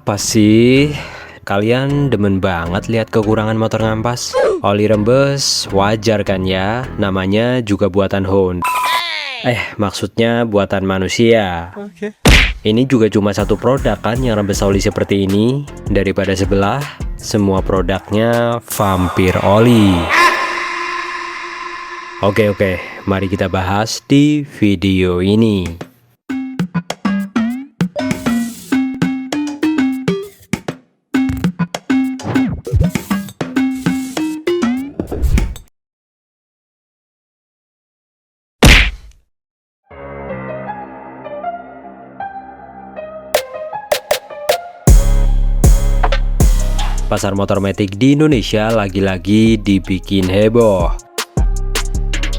Apa sih? Kalian demen banget lihat kekurangan motor ngampas? Oli rembes, wajar kan ya? Namanya juga buatan Honda. Maksudnya buatan manusia. Ini juga cuma satu produk kan yang rembes oli seperti ini. Daripada sebelah, semua produknya vampir oli. Oke, mari kita bahas di video ini. Pasar motor metik di Indonesia lagi-lagi dibikin heboh.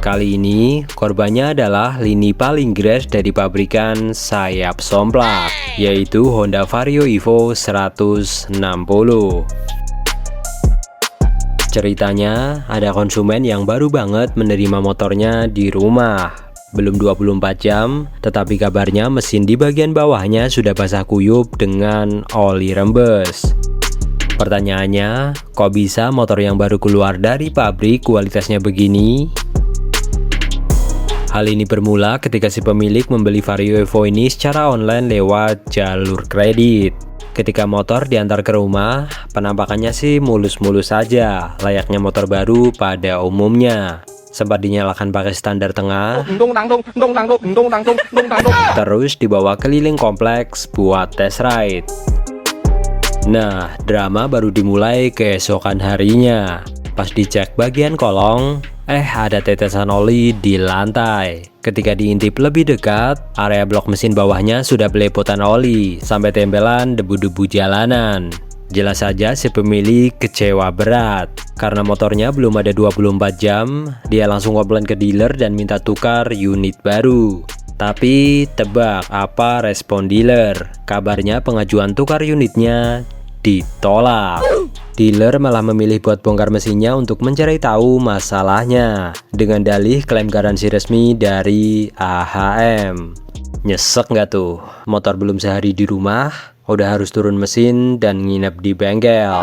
Kali ini korbannya adalah lini paling gres dari pabrikan sayap somplak, yaitu Honda Vario Evo 160. Ceritanya, ada konsumen yang baru banget menerima motornya di rumah. Belum 24 jam, tetapi kabarnya mesin di bagian bawahnya sudah basah kuyup dengan oli rembes. Pertanyaannya, kok bisa motor yang baru keluar dari pabrik kualitasnya begini? Hal ini bermula ketika si pemilik membeli Vario Evo ini secara online lewat jalur kredit. Ketika motor diantar ke rumah, penampakannya sih mulus-mulus saja, layaknya motor baru pada umumnya. Sempat dinyalakan pakai standar tengah, terus dibawa keliling kompleks buat test ride. Nah, drama baru dimulai keesokan harinya. Pas dicek bagian kolong, ada tetesan oli di lantai. Ketika diintip lebih dekat, area blok mesin bawahnya sudah belepotan oli sampai tempelan debu-debu jalanan. Jelas saja si pemilik kecewa berat. Karena motornya belum ada 24 jam, dia langsung komplain ke dealer dan minta tukar unit baru. Tapi tebak apa respon dealer? Kabarnya pengajuan tukar unitnya ditolak. Dealer malah memilih buat bongkar mesinnya untuk mencari tahu masalahnya dengan dalih klaim garansi resmi dari AHM. Nyesek nggak tuh? Motor belum sehari di rumah, udah harus turun mesin dan nginep di bengkel.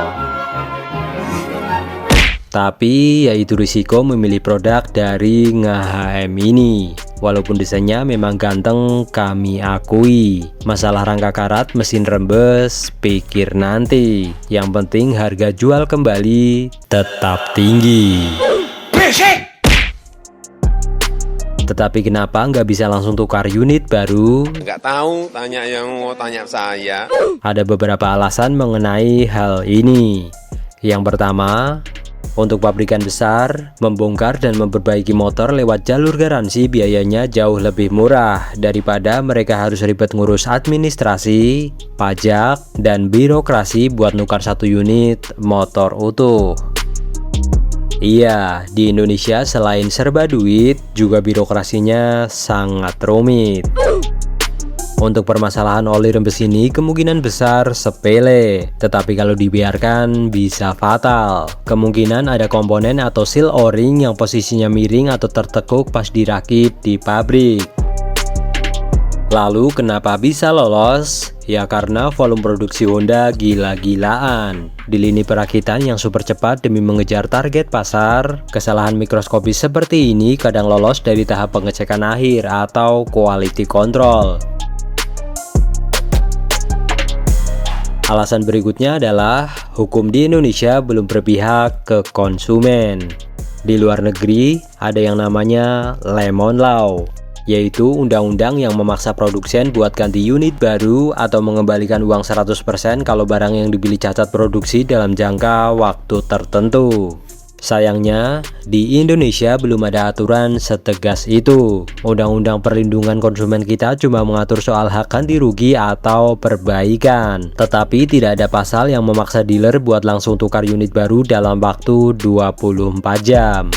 Tapi yaitu risiko memilih produk dari AHM ini. Walaupun desainnya memang ganteng, kami akui. Masalah rangka karat, mesin rembes, pikir nanti. Yang penting harga jual kembali tetap tinggi. Tetapi kenapa nggak bisa langsung tukar unit baru? Nggak tahu, tanya yang mau tanya saya. Ada beberapa alasan mengenai hal ini. Yang pertama, untuk pabrikan besar, membongkar dan memperbaiki motor lewat jalur garansi biayanya jauh lebih murah daripada mereka harus ribet ngurus administrasi, pajak, dan birokrasi buat nukar satu unit motor utuh. Iya, di Indonesia selain serba duit, juga birokrasinya sangat rumit. Untuk permasalahan oli rembes ini kemungkinan besar sepele, tetapi kalau dibiarkan bisa fatal. Kemungkinan ada komponen atau seal o-ring yang posisinya miring atau tertekuk pas dirakit di pabrik. Lalu kenapa bisa lolos? Ya karena volume produksi Honda gila-gilaan. Di lini perakitan yang super cepat demi mengejar target pasar, kesalahan mikroskopis seperti ini kadang lolos dari tahap pengecekan akhir atau quality control. Alasan berikutnya adalah hukum di Indonesia belum berpihak ke konsumen. Di luar negeri ada yang namanya Lemon Law, yaitu undang-undang yang memaksa produsen buat ganti unit baru atau mengembalikan uang 100% kalau barang yang dibeli cacat produksi dalam jangka waktu tertentu. Sayangnya, di Indonesia belum ada aturan setegas itu. Undang-undang perlindungan konsumen kita cuma mengatur soal hak ganti rugi atau perbaikan. Tetapi tidak ada pasal yang memaksa dealer buat langsung tukar unit baru dalam waktu 24 jam.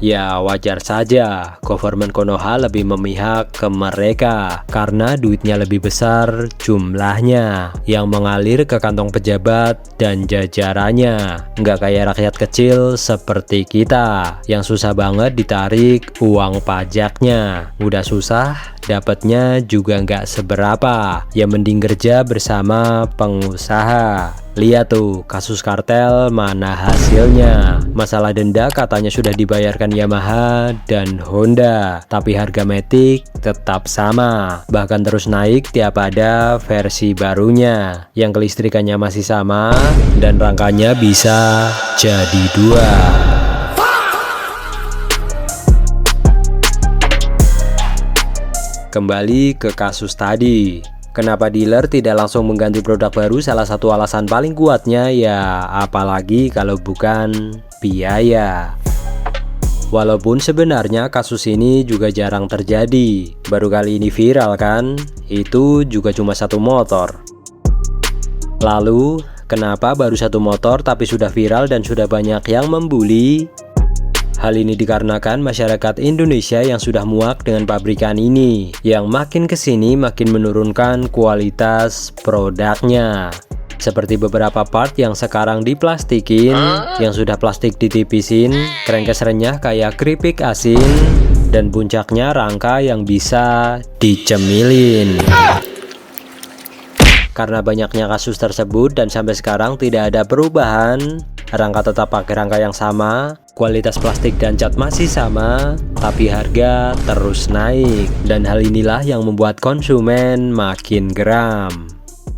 Ya wajar saja, government Konoha lebih memihak ke mereka karena duitnya lebih besar jumlahnya yang mengalir ke kantong pejabat dan jajarannya. Nggak kayak rakyat kecil seperti kita yang susah banget ditarik uang pajaknya. Udah susah, dapatnya juga nggak seberapa. Ya mending kerja bersama pengusaha. Lihat tuh, kasus kartel mana hasilnya. Masalah denda katanya sudah dibayarkan Yamaha dan Honda, tapi harga Matic tetap sama, bahkan terus naik tiap ada versi barunya. Yang kelistrikannya masih sama dan rangkanya bisa jadi 2. Kembali ke kasus tadi. Kenapa dealer tidak langsung mengganti produk baru? Salah satu alasan paling kuatnya ya apalagi kalau bukan biaya. Walaupun sebenarnya kasus ini juga jarang terjadi, baru kali ini viral kan? Itu juga cuma satu motor. Lalu kenapa baru satu motor tapi sudah viral dan sudah banyak yang membuli? Hal ini dikarenakan masyarakat Indonesia yang sudah muak dengan pabrikan ini, yang makin kesini makin menurunkan kualitas produknya. Seperti beberapa part yang sekarang diplastikin, yang sudah plastik ditipisin, crankcase renyah kayak keripik asin, dan puncaknya rangka yang bisa dicemilin. Karena banyaknya kasus tersebut dan sampai sekarang tidak ada perubahan, rangka tetap pakai rangka yang sama, kualitas plastik dan cat masih sama, tapi harga terus naik. Dan hal inilah yang membuat konsumen makin geram.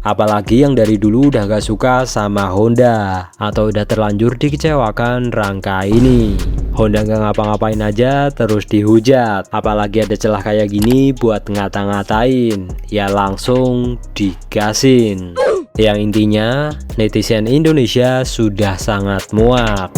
Apalagi yang dari dulu udah gak suka sama Honda, atau udah terlanjur dikecewakan rangka ini. Honda gak ngapa-ngapain aja terus dihujat, apalagi ada celah kayak gini buat ngata-ngatain, ya langsung digasin. Yang intinya netizen Indonesia sudah sangat muak.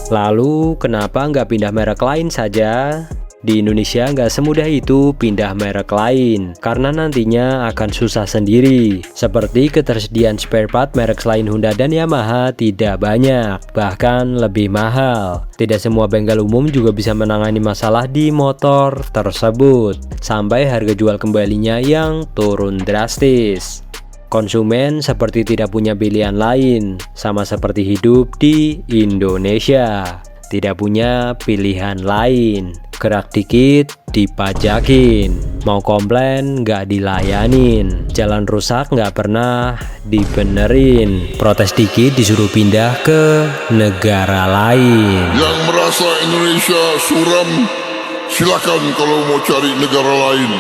Lalu kenapa nggak pindah merek lain saja? Di Indonesia nggak semudah itu pindah merek lain, karena nantinya akan susah sendiri. Seperti ketersediaan spare part merek selain Honda dan Yamaha tidak banyak, bahkan lebih mahal. Tidak semua bengkel umum juga bisa menangani masalah di motor tersebut, sampai harga jual kembalinya yang turun drastis. Konsumen seperti tidak punya pilihan lain, sama seperti hidup di Indonesia. Tidak punya pilihan lain, gerak dikit dipajakin, mau komplain nggak dilayanin, jalan rusak nggak pernah dibenerin, protes dikit disuruh pindah ke negara lain. Yang merasa Indonesia suram, silakan kalau mau cari negara lain.